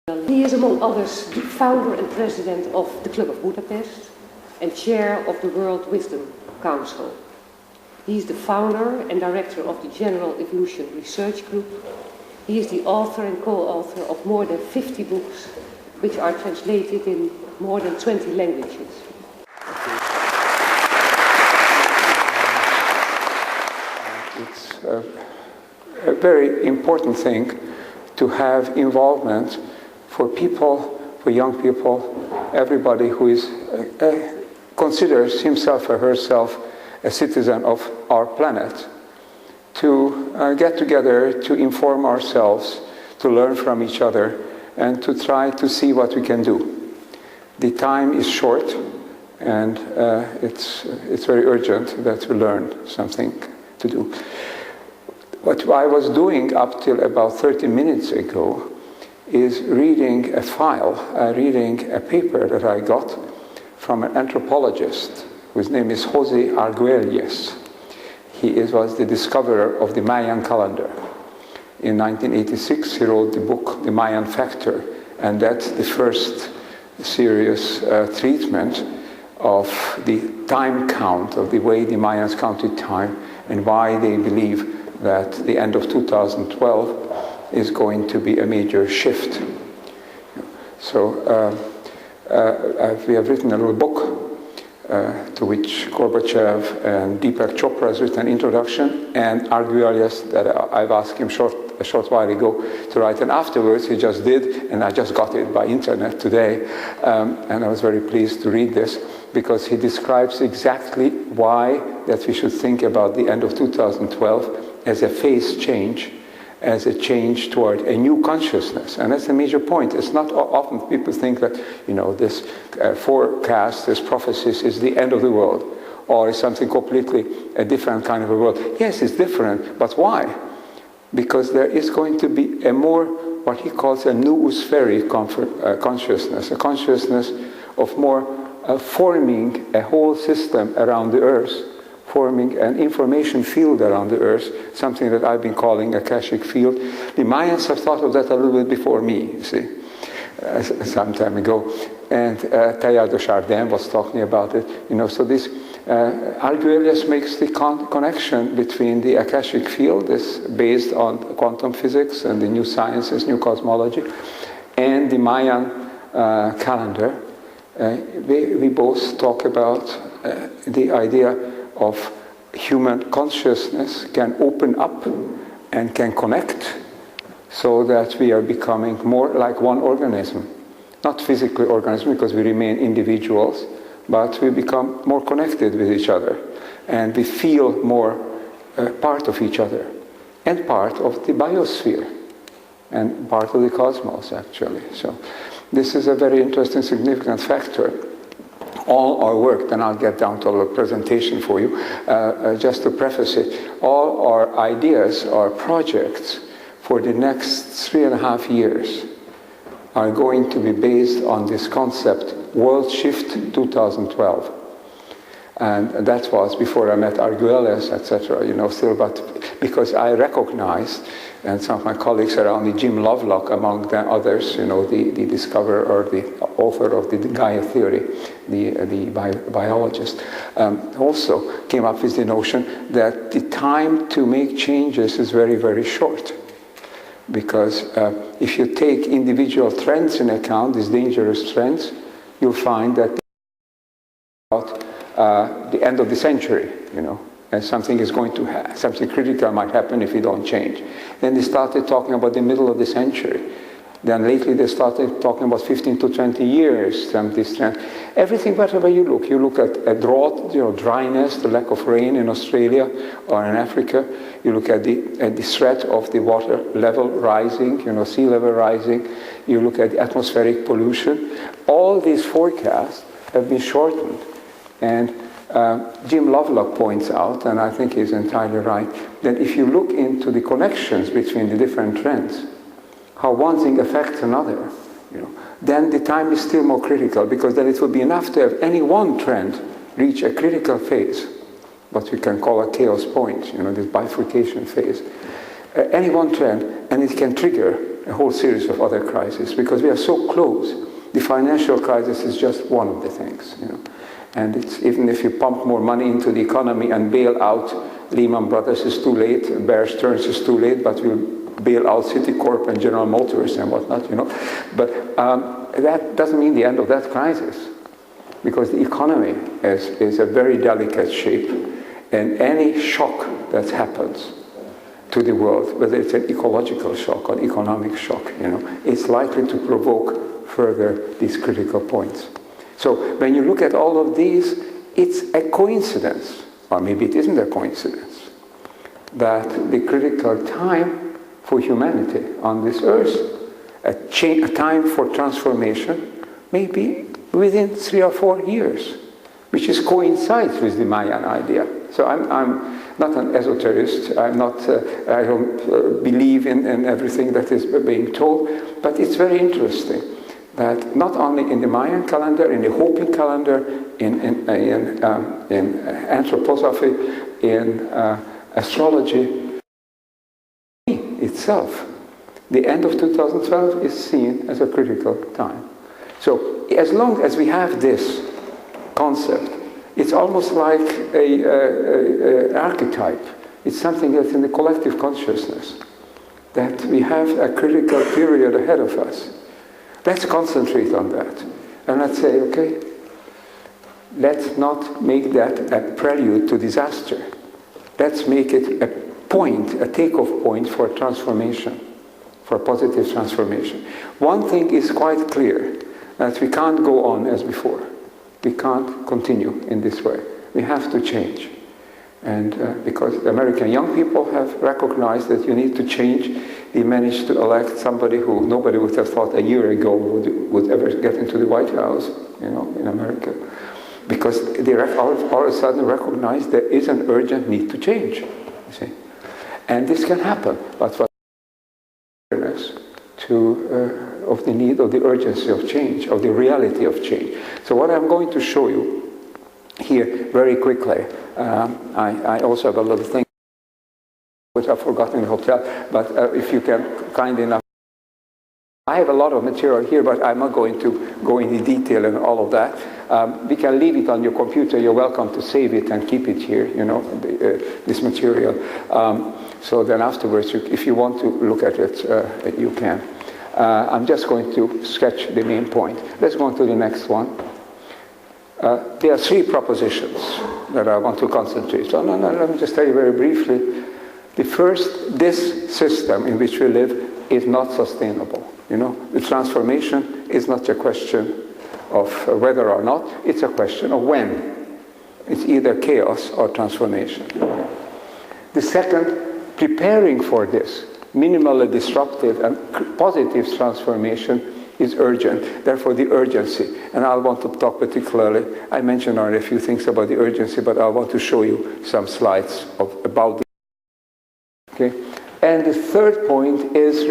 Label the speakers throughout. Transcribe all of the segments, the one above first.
Speaker 1: He is, among others, the founder and president of the Club of Budapest and chair of the World Wisdom Council. He is the founder and director of the General Evolution Research Group. He is the author and co-author of more than 50 books, which are translated in more than 20 languages.
Speaker 2: It's a very important thing to have involvement for people, for young people, everybody who is considers himself or herself a citizen of our planet, to get together, to inform ourselves, to learn from each other, and to try to see what we can do. The time is short, and it's very urgent that we learn something to do. What I was doing up till about 30 minutes ago is reading a file, reading a paper that I got from an anthropologist whose name is Jose Arguelles. He was the discoverer of the Mayan calendar. In 1986 he wrote the book The Mayan Factor, and that's the first serious treatment of the time count, of the way the Mayans counted time, and why they believe that the end of 2012 is going to be a major shift. So we have written a little book to which Gorbachev and Deepak Chopra has written an introduction, and Arguelles, that I've asked him a short while ago to write, and afterwards he just did, and I just got it by internet today, and I was very pleased to read this, because he describes exactly why that we should think about the end of 2012 as a phase change, as a change toward a new consciousness. And that's a major point. It's not often people think that, this forecast, this prophecies is the end of the world, or is something completely a different kind of a world. Yes, it's different, but why? Because there is going to be a more, what he calls a noospheric consciousness, a consciousness of more forming a whole system around the Earth, forming an information field around the Earth, something that I've been calling a Akashic field. The Mayans have thought of that a little bit before me, you see, some time ago. And Teilhard de Chardin was talking about it. So this Arguelles makes the connection between the Akashic field, is based on quantum physics and the new sciences, new cosmology, and the Mayan calendar. We both talk about the idea of human consciousness can open up and can connect so that we are becoming more like one organism. Not physically organism, because we remain individuals, but we become more connected with each other, and we feel more part of each other, and part of the biosphere, and part of the cosmos, actually. So this is a very interesting, significant factor. All our work, then I'll get down to a little presentation for you, just to preface it, all our ideas, our projects for the next 3.5 years are going to be based on this concept, World Shift 2012. And that was before I met Arguelles, etc., still, but because I recognized, and some of my colleagues around me, Jim Lovelock among the others, the discoverer or the author of the Gaia theory, the biologist, also came up with the notion that the time to make changes is very, very short. Because if you take individual trends in account, these dangerous trends, you'll find that about the end of the century, and something is going to something critical might happen if you don't change. Then they started talking about the middle of the century. Then lately they started talking about 15 to 20 years, this trend. Everything, whatever you look at a drought, dryness, the lack of rain in Australia or in Africa. You look at the threat of the water level rising, sea level rising. You look at the atmospheric pollution. All these forecasts have been shortened. And Jim Lovelock points out, and I think he's entirely right, that if you look into the connections between the different trends, how one thing affects another, then the time is still more critical, because then it will be enough to have any one trend reach a critical phase, what we can call a chaos point, this bifurcation phase. Any one trend, and it can trigger a whole series of other crises, because we are so close. The financial crisis is just one of the things, you know. And it's, even if you pump more money into the economy and bail out Lehman Brothers, is too late, Bear Stearns is too late, but we'll bail out Citicorp and General Motors and whatnot, you know. But that doesn't mean the end of that crisis, because the economy is a very delicate shape, and any shock that happens to the world, whether it's an ecological shock or economic shock, you know, it's likely to provoke further these critical points. So when you look at all of these, it's a coincidence, or maybe it isn't a coincidence, that the critical time for humanity on this earth, a time for transformation, may be within 3 or 4 years, which coincides with the Mayan idea. So I'm not an esoterist, I don't believe in everything that is being told, but it's very interesting that not only in the Mayan calendar, in the Hopi calendar, in anthroposophy, in astrology itself, the end of 2012 is seen as a critical time. So as long as we have this concept, it's almost like an archetype. It's something that's in the collective consciousness, that we have a critical period ahead of us. Let's concentrate on that. And let's say, okay, let's not make that a prelude to disaster. Let's make it a point, a takeoff point for transformation, for positive transformation. One thing is quite clear, that we can't go on as before. We can't continue in this way. We have to change. And because the American young people have recognized that you need to change, they managed to elect somebody who nobody would have thought a year ago would ever get into the White House, you know, in America. Because they all of a sudden recognize there is an urgent need to change, you see. And this can happen, but for awareness of the need, of the urgency of change, of the reality of change. So what I'm going to show you here very quickly, I also have a little thing which I've forgotten in the hotel, but if you can kind enough. I have a lot of material here, but I'm not going to go into detail and all of that. We can leave it on your computer. You're welcome to save it and keep it here, you know, this material. So then afterwards, if you want to look at it, you can. I'm just going to sketch the main point. Let's go on to the next one. There are 3 propositions that I want to concentrate on. Let me just tell you very briefly. The first, this system in which we live is not sustainable. You know, the transformation is not a question of whether or not, it's a question of when. It's either chaos or transformation. The second, preparing for this minimally disruptive and positive transformation is urgent, therefore the urgency. And I want to talk particularly, I mentioned already a few things about the urgency, but I want to show you some slides about this. Okay? And the third point is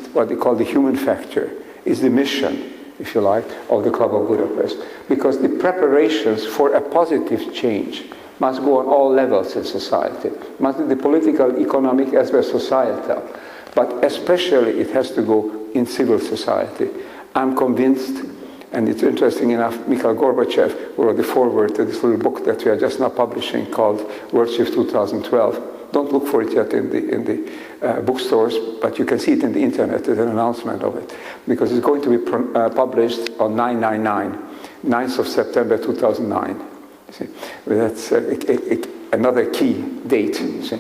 Speaker 2: what they call the human factor, is the mission, if you like, of the Club of Budapest. Because the preparations for a positive change must go on all levels in society. Must be the political, economic, as well as societal. But especially it has to go in civil society. I'm convinced, and it's interesting enough, Mikhail Gorbachev, who wrote the foreword to this little book that we are just now publishing called World Shift 2012. Don't look for it yet in the bookstores, but you can see it in the internet. There's an announcement of it. Because it's going to be published on 9/9/9, 9th of September 2009. You see? That's another key date. You see?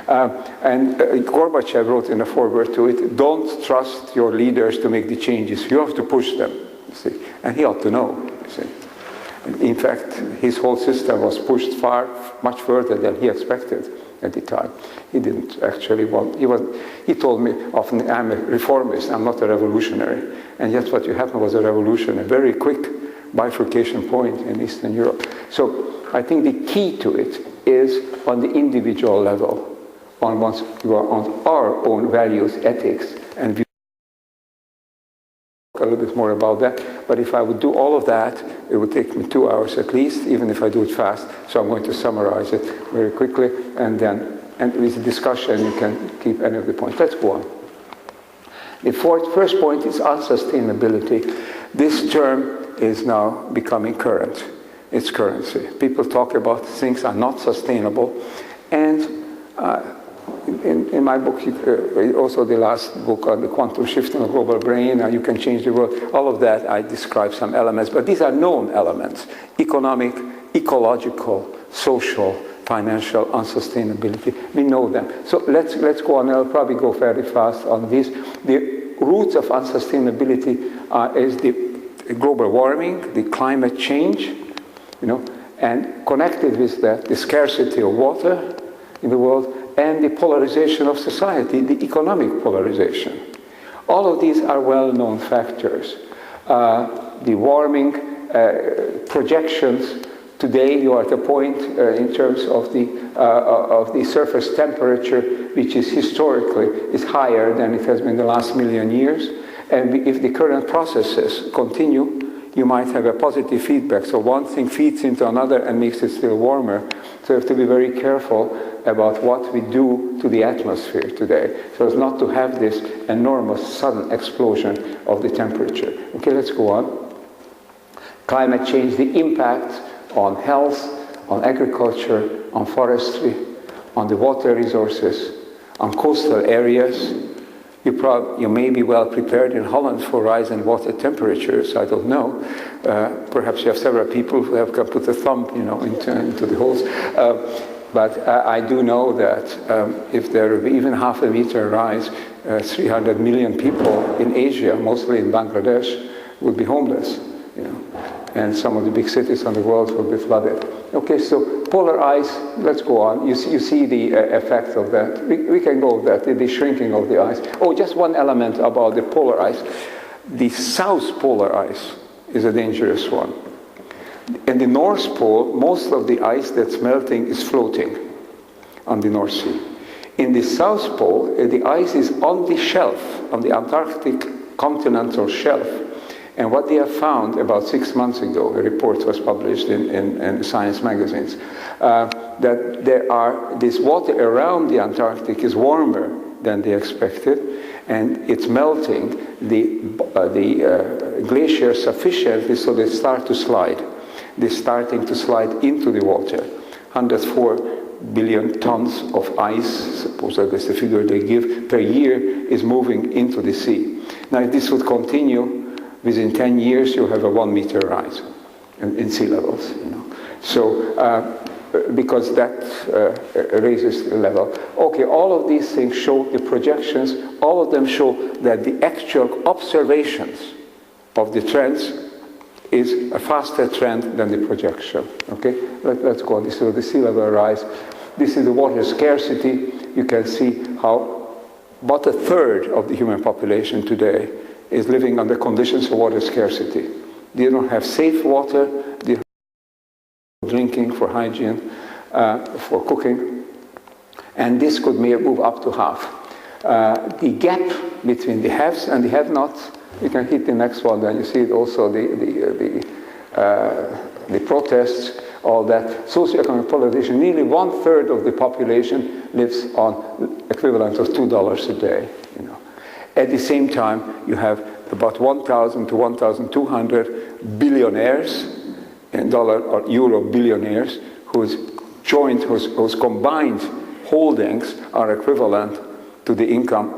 Speaker 2: And Gorbachev wrote in a foreword to it, don't trust your leaders to make the changes. You have to push them. You see? And he ought to know. You see? In fact, his whole system was pushed much further than he expected at the time. He didn't actually want, he told me often, I'm a reformist, I'm not a revolutionary. And yet what happened was a revolution, a very quick bifurcation point in Eastern Europe. So I think the key to it is on the individual level, on our own values, ethics, and views. A little bit more about that, but if I would do all of that, it would take me 2 hours at least, even if I do it fast. So I'm going to summarize it very quickly, and with the discussion, you can keep any of the points. Let's go on. The first point is unsustainability. This term is now becoming current. It's currency. People talk about things are not sustainable, and in my book, also the last book on the quantum shift in the global brain, you can change the world, all of that, I describe some elements, but these are known elements: economic, ecological, social, financial unsustainability. We know them. So let's go on. I'll probably go very fast on this. The roots of unsustainability is the global warming, the climate change, and connected with that, the scarcity of water in the world, and the polarization of society, the economic polarization. All of these are well-known factors. The warming projections, today you are at a point in terms of the surface temperature, which is historically is higher than it has been the last million years. And if the current processes continue, you might have a positive feedback. So one thing feeds into another and makes it still warmer. So you have to be very careful about what we do to the atmosphere today, so as not to have this enormous sudden explosion of the temperature. Okay, let's go on. Climate change, the impact on health, on agriculture, on forestry, on the water resources, on coastal areas. You may be well prepared in Holland for rise in water temperatures, I don't know. Perhaps you have several people who have put a thumb into the holes. But I do know that if there will be even half a meter rise, 300 million people in Asia, mostly in Bangladesh, will be homeless. And some of the big cities in the world will be flooded. Okay, so polar ice, let's go on. You see the effect of that. We can go with that, the shrinking of the ice. Oh, just one element about the polar ice. The South Polar ice is a dangerous one. In the North Pole, most of the ice that's melting is floating on the North Sea. In the South Pole, the ice is on the shelf, on the Antarctic continental shelf. And what they have found about 6 months ago, a report was published in science magazines, that this water around the Antarctic is warmer than they expected, and it's melting the glaciers sufficiently so they start to slide. They're starting to slide into the water. 104 billion tons of ice, suppose that is the figure they give, per year is moving into the sea. Now, if this would continue, within 10 years, you'll have a 1 meter rise in sea levels. So, because that raises the level. Okay, all of these things show the projections. All of them show that the actual observations of the trends is a faster trend than the projection. Okay, let's go on. This is the sea level rise. This is the water scarcity. You can see how about a third of the human population today is living under conditions of water scarcity. They don't have safe water, they don't have drinking, for hygiene, for cooking, and this could move up to half. The gap between the haves and the have-nots, you can hit the next one, then you see it also, the protests, all that, socioeconomic polarization. Nearly 1/3 of the population lives on equivalent of $2 a day. At the same time, you have about 1,000 to 1,200 billionaires, in dollar or euro billionaires, whose combined holdings are equivalent to the income,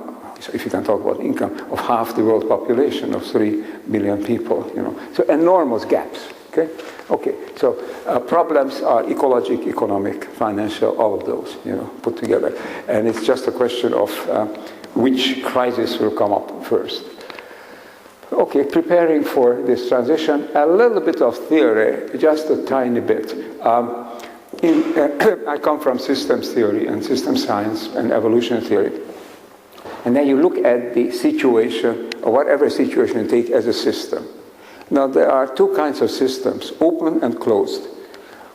Speaker 2: if you can talk about income, of half the world population of 3 billion people. So enormous gaps. Okay. So problems are ecologic, economic, financial, all of those, put together, and it's just a question of which crisis will come up first. Okay, preparing for this transition, a little bit of theory, just a tiny bit. I come from systems theory and system science and evolution theory. And then you look at the situation, or whatever situation you take as a system. Now, there are two kinds of systems, open and closed.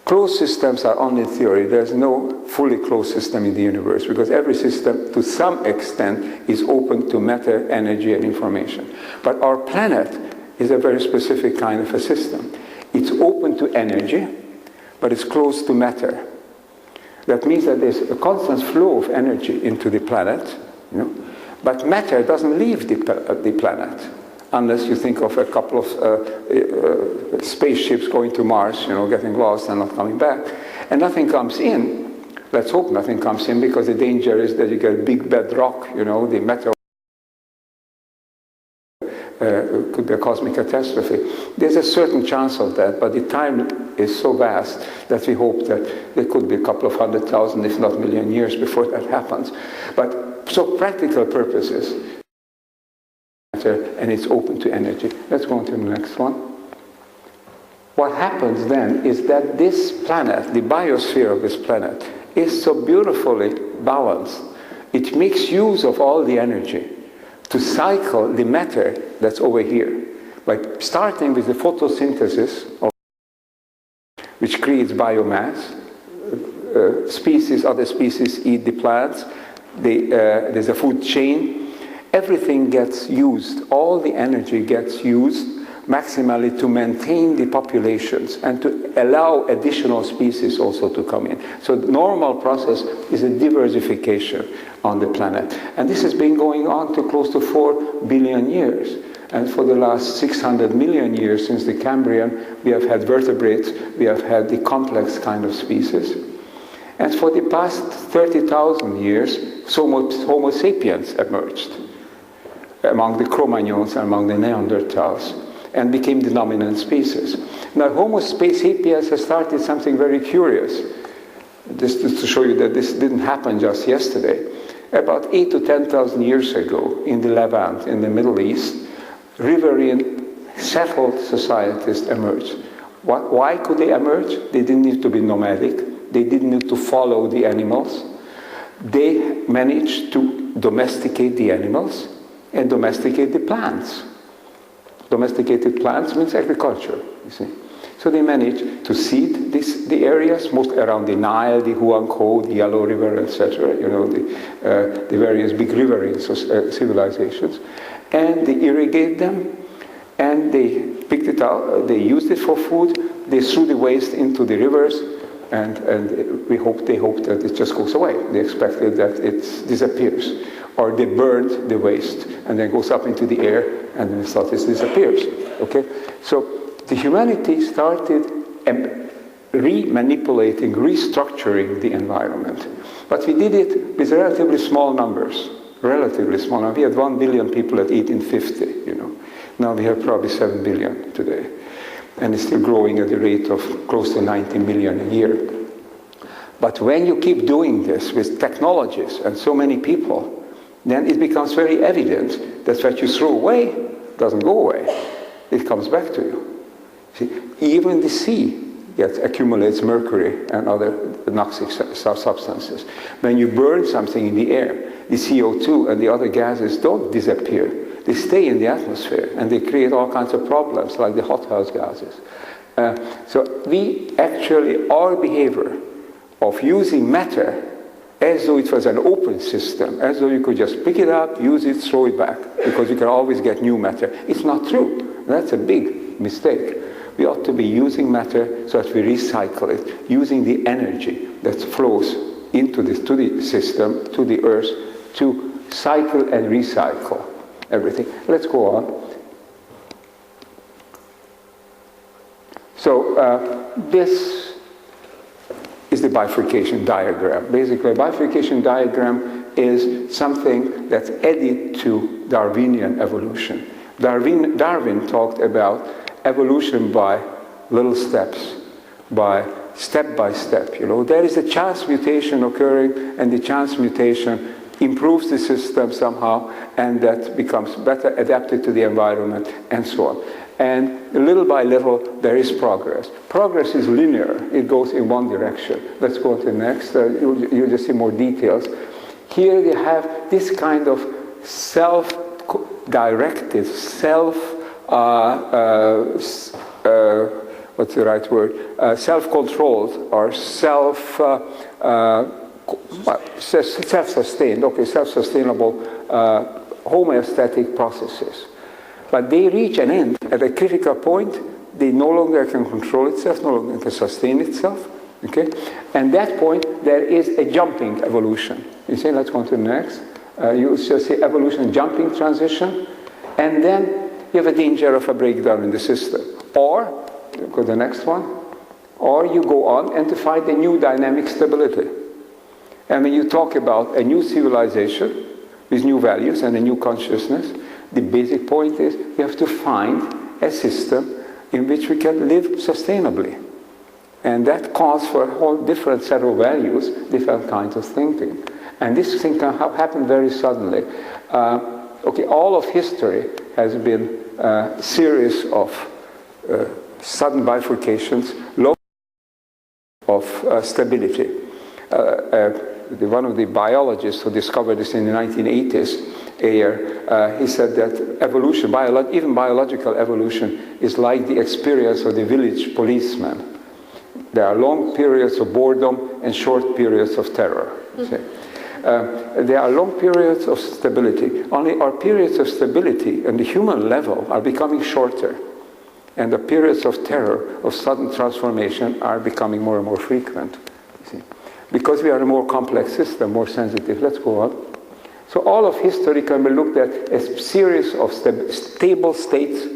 Speaker 2: Closed systems are only theory. There's no fully closed system in the universe, because every system, to some extent, is open to matter, energy, and information. But our planet is a very specific kind of a system. It's open to energy, but it's closed to matter. That means that there's a constant flow of energy into the planet, But matter doesn't leave the planet, unless you think of a couple of spaceships going to Mars, you know, getting lost and not coming back. And nothing comes in. Let's hope nothing comes in, because the danger is that you get big bedrock, you know, the meteor could be a cosmic catastrophe. There's a certain chance of that, but the time is so vast that we hope that there could be a couple of 100,000, if not million years before that happens. But so practical purposes, and it's open to energy. Let's go on to the next one. What happens then is that this planet, the biosphere of this planet, is so beautifully balanced. It makes use of all the energy to cycle the matter that's over here, by starting with the photosynthesis, which creates biomass. Other species eat the plants. There's a food chain. Everything gets used. All the energy gets used maximally to maintain the populations and to allow additional species also to come in. So the normal process is a diversification on the planet. And this has been going on to close to 4 billion years. And for the last 600 million years since the Cambrian, we have had vertebrates, we have had the complex kind of species. And for the past 30,000 years, Homo sapiens emerged among the Cro-Magnons and among the Neanderthals, and became the dominant species. Now, Homo sapiens has started something very curious. Just to show you that this didn't happen just yesterday. About 8,000 to 10,000 years ago, in the Levant, in the Middle East, riverine settled societies emerged. Why could they emerge? They didn't need to be nomadic. They didn't need to follow the animals. They managed to domesticate the animals and domesticate the plants. Domesticated plants means agriculture, you see. So they managed to seed the areas, most around the Nile, the Huanghe, the Yellow River, etc., you know, the various big riverine civilizations. And they irrigate them, and they picked it out, they used it for food, they threw the waste into the rivers, and they hoped that it just goes away. They expected that it disappears. Or they burned the waste, and then goes up into the air, and then it disappears. Okay? So the humanity started remanipulating, restructuring the environment. But we did it with relatively small numbers. Relatively small numbers. We had 1 billion people at 1850, you know. Now we have probably 7 billion today. And it's still growing at the rate of close to 90 million a year. But when you keep doing this with technologies and so many people, then it becomes very evident that what you throw away doesn't go away. It comes back to you. See, even the sea accumulates mercury and other toxic substances. When you burn something in the air, the CO2 and the other gases don't disappear. They stay in the atmosphere, and they create all kinds of problems, like the hothouse gases. So we actually, our behavior of using matter as though it was an open system, as though you could just pick it up, use it, throw it back, because you can always get new matter. It's not true. That's a big mistake. We ought to be using matter so that we recycle it, using the energy that flows into this, to the system, to the earth, to cycle and recycle everything. Let's go on. So this is the bifurcation diagram. Basically, a bifurcation diagram is something that's added to Darwinian evolution. Darwin talked about evolution by little steps, by step, you know. There is a chance mutation occurring, and the chance mutation improves the system somehow, and that becomes better adapted to the environment, and so on. And little by little, there is progress. Progress is linear. It goes in one direction. Let's go to the next. You'll just see more details. Here you have this kind of self-directed, what's the right word? Self-controlled or self-sustainable homeostatic processes. But they reach an end at a critical point. They no longer can control itself, no longer can sustain itself. Okay? And at that point, there is a jumping evolution. You see, let's go to the next. You just say evolution, jumping transition, and then you have a danger of a breakdown in the system. Or, go to the next one, or you go on and to find a new dynamic stability. And when you talk about a new civilization with new values and a new consciousness, the basic point is we have to find a system in which we can live sustainably. And that calls for a whole different set of values, different kinds of thinking. And this thing can happen very suddenly. Okay, all of history has been a series of sudden bifurcations, low of stability. One of the biologists who discovered this in the 1980s, Ayer, he said that evolution, even biological evolution, is like the experience of the village policeman. There are long periods of boredom and short periods of terror. There are long periods of stability. Only our periods of stability on the human level are becoming shorter. And the periods of terror, of sudden transformation, are becoming more and more frequent. Because we are a more complex system, more sensitive. Let's go on. So all of history can be looked at as a series of stable states.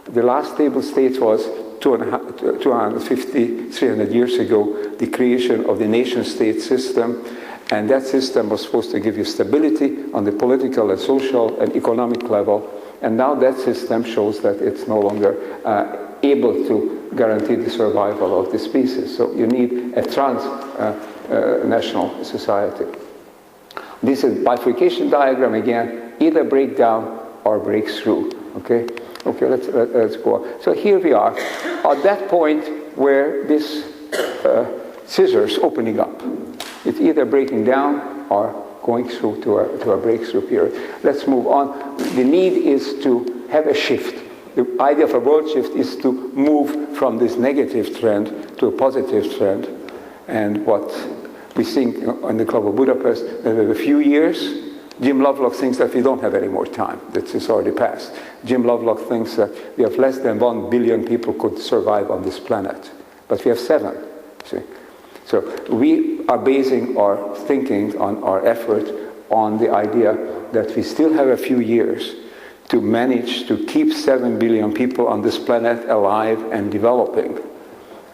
Speaker 2: The last stable state was 250, 300 years ago, the creation of the nation-state system. And that system was supposed to give you stability on the political and social and economic level. And now that system shows that it's no longer able to guarantee the survival of the species. So you need a transnational society. This is bifurcation diagram again, either breakdown or breakthrough. Okay, let's go on. So here we are at that point where this scissors opening up. It's either breaking down or going through to a breakthrough period. Let's move on. The need is to have a shift. The idea of a world shift is to move from this negative trend to a positive trend. And what we think in the Club of Budapest, that in a few years, Jim Lovelock thinks that we don't have any more time, that it's already passed. Jim Lovelock thinks that we have less than 1 billion people could survive on this planet. But we have 7, see. So we are basing our thinking on our effort on the idea that we still have a few years to manage to keep 7 billion people on this planet alive and developing.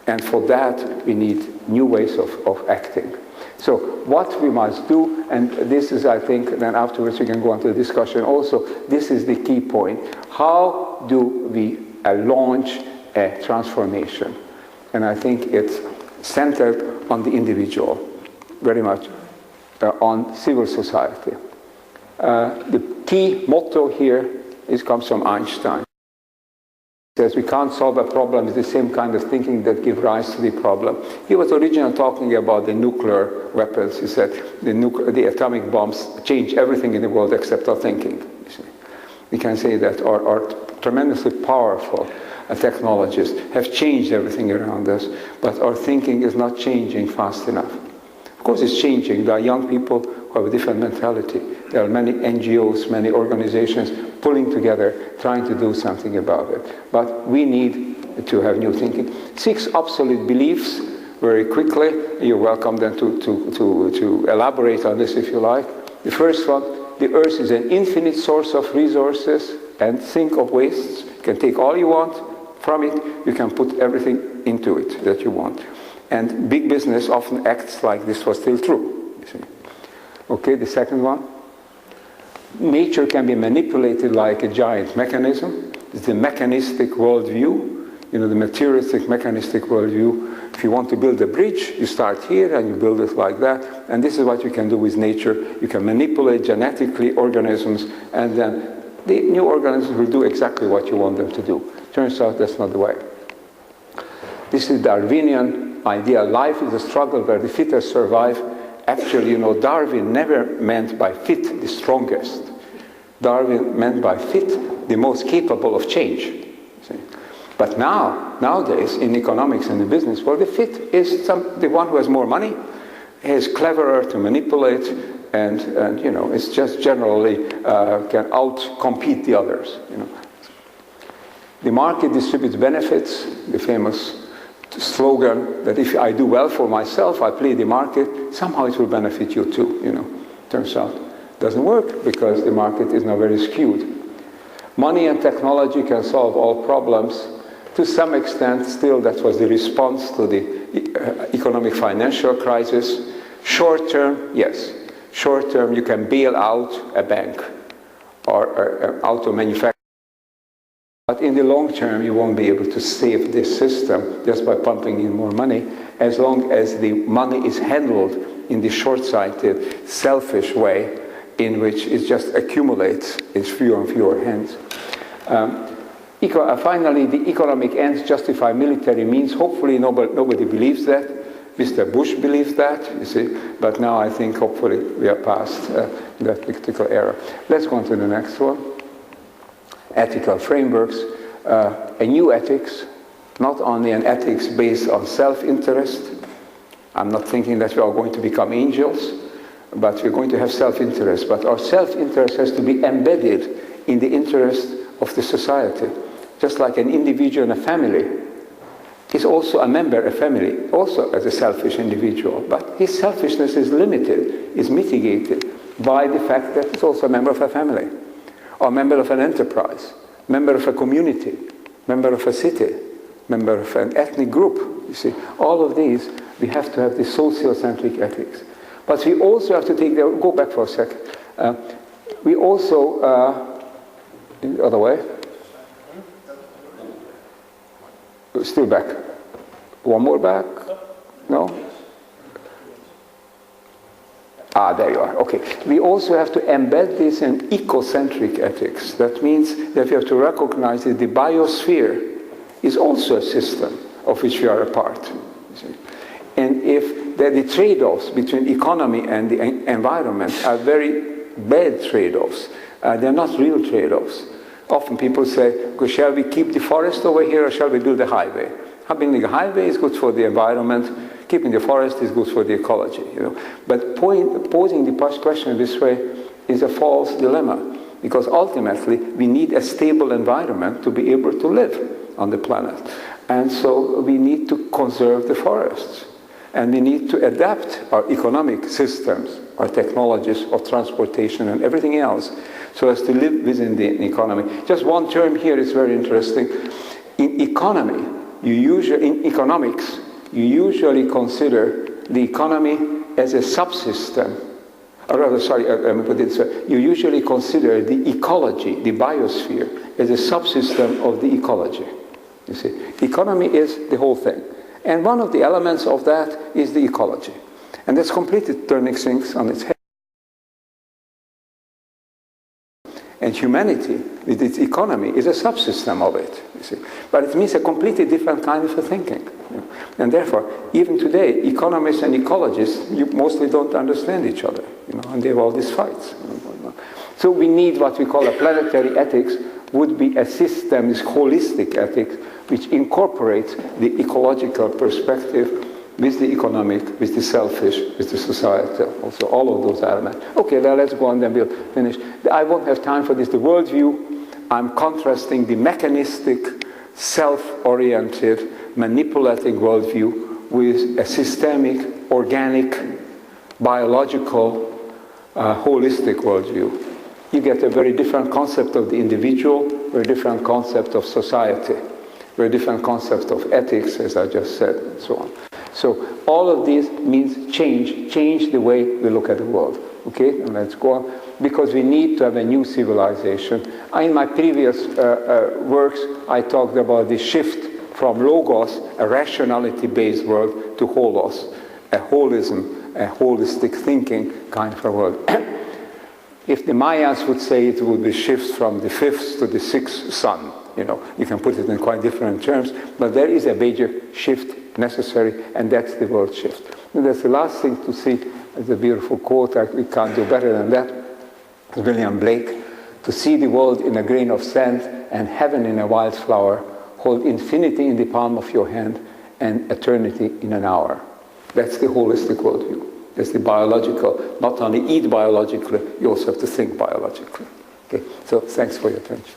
Speaker 2: And for that, we need new ways of acting. So what we must do, and this is, I think, then afterwards we can go on to the discussion also, this is the key point. How do we launch a transformation? And I think it's centered on the individual, very much on civil society. The key motto here comes from Einstein. He says we can't solve a problem with the same kind of thinking that gives rise to the problem. He was originally talking about the nuclear weapons. He said the atomic bombs change everything in the world except our thinking. We can say that our tremendously powerful technologies have changed everything around us, but our thinking is not changing fast enough. Of course it's changing. There are young people who have a different mentality. There are many NGOs, many organizations pulling together, trying to do something about it. But we need to have new thinking. 6 obsolete beliefs, very quickly. You're welcome then to elaborate on this if you like. The first one, the earth is an infinite source of resources, and think of wastes. You can take all you want from it, you can put everything into it that you want. And big business often acts like this was still true. You see. Okay, the second one. Nature can be manipulated like a giant mechanism. It's the mechanistic worldview, the materialistic mechanistic worldview. If you want to build a bridge, you start here and you build it like that. And this is what you can do with nature. You can manipulate genetically organisms, and then the new organisms will do exactly what you want them to do. Turns out that's not the way. This is Darwinian idea. Life is a struggle where the fittest survive. Actually, Darwin never meant by fit the strongest. Darwin meant by fit the most capable of change. See? But nowadays, in economics and in business, well, the fit is the one who has more money, is cleverer to manipulate, and it's just generally can out-compete the others. The market distributes benefits, the famous slogan that if I do well for myself, I play the market, somehow it will benefit you too, turns out. Doesn't work because the market is now very skewed. Money and technology can solve all problems. To some extent, still, that was the response to the economic financial crisis. Short term, yes. Short term, you can bail out a bank or an auto manufacturer. But in the long term, you won't be able to save this system just by pumping in more money, as long as the money is handled in the short-sighted, selfish way in which it just accumulates in fewer and fewer hands. Finally, the economic ends justify military means. Hopefully nobody believes that. Mr. Bush believes that, you see, but now I think hopefully we are past that particular era. Let's go on to the next one. Ethical frameworks. A new ethics, not only an ethics based on self-interest. I'm not thinking that we are going to become angels, but we're going to have self-interest. But our self-interest has to be embedded in the interest of the society. Just like an individual in a family is also a member of a family, also as a selfish individual. But his selfishness is limited, is mitigated by the fact that he's also a member of a family, or a member of an enterprise, member of a community, member of a city, member of an ethnic group. You see, all of these, we have to have this sociocentric ethics. But we also have to take go back for a sec. We also, the other way, still back. One more back? No? Ah, there you are. Okay. We also have to embed this in ecocentric ethics. That means that we have to recognize that the biosphere is also a system of which we are a part. And if the trade-offs between economy and the environment are very bad trade-offs, they're not real trade-offs. Often people say, shall we keep the forest over here or shall we build a highway? Building a highway is good for the environment, keeping the forest is good for the ecology. You know? But posing the question this way is a false dilemma, because ultimately we need a stable environment to be able to live on the planet. And so we need to conserve the forests. And we need to adapt our economic systems, our technologies of transportation and everything else, so as to live within the economy. Just one term here is very interesting. In economy, in economics, you usually consider the economy as a subsystem. Or rather, sorry, let me put it this way. You usually consider the ecology, the biosphere, as a subsystem of the ecology. You see, economy is the whole thing. And one of the elements of that is the ecology. And that's completely turning things on its head. And humanity, with its economy, is a subsystem of it, you see. But it means a completely different kind of a thinking. You know? And therefore, even today, economists and ecologists, you mostly don't understand each other, you know, and they have all these fights. So we need what we call a planetary ethics, would be a system, this holistic ethics, which incorporates the ecological perspective with the economic, with the selfish, with the societal, also all of those elements. Okay, now let's go on, then we'll finish. I won't have time for this. The worldview, I'm contrasting the mechanistic, self-oriented, manipulating worldview with a systemic, organic, biological, holistic worldview. You get a very different concept of the individual, very different concept of society, very different concept of ethics, as I just said, and so on. So all of this means change the way we look at the world. Okay, and let's go on, because we need to have a new civilization. In my previous works, I talked about the shift from logos, a rationality-based world, to holos, a holism, a holistic thinking kind of a world. If the Mayans would say it would be shifts from the fifth to the sixth sun. You know, you can put it in quite different terms, but there is a major shift necessary, and that's the world shift. And that's the last thing to see, as a beautiful quote, we can't do better than that, it's William Blake, to see the world in a grain of sand and heaven in a wildflower, hold infinity in the palm of your hand and eternity in an hour. That's the holistic worldview. That's the biological, not only eat biologically, you also have to think biologically. Okay, so thanks for your attention.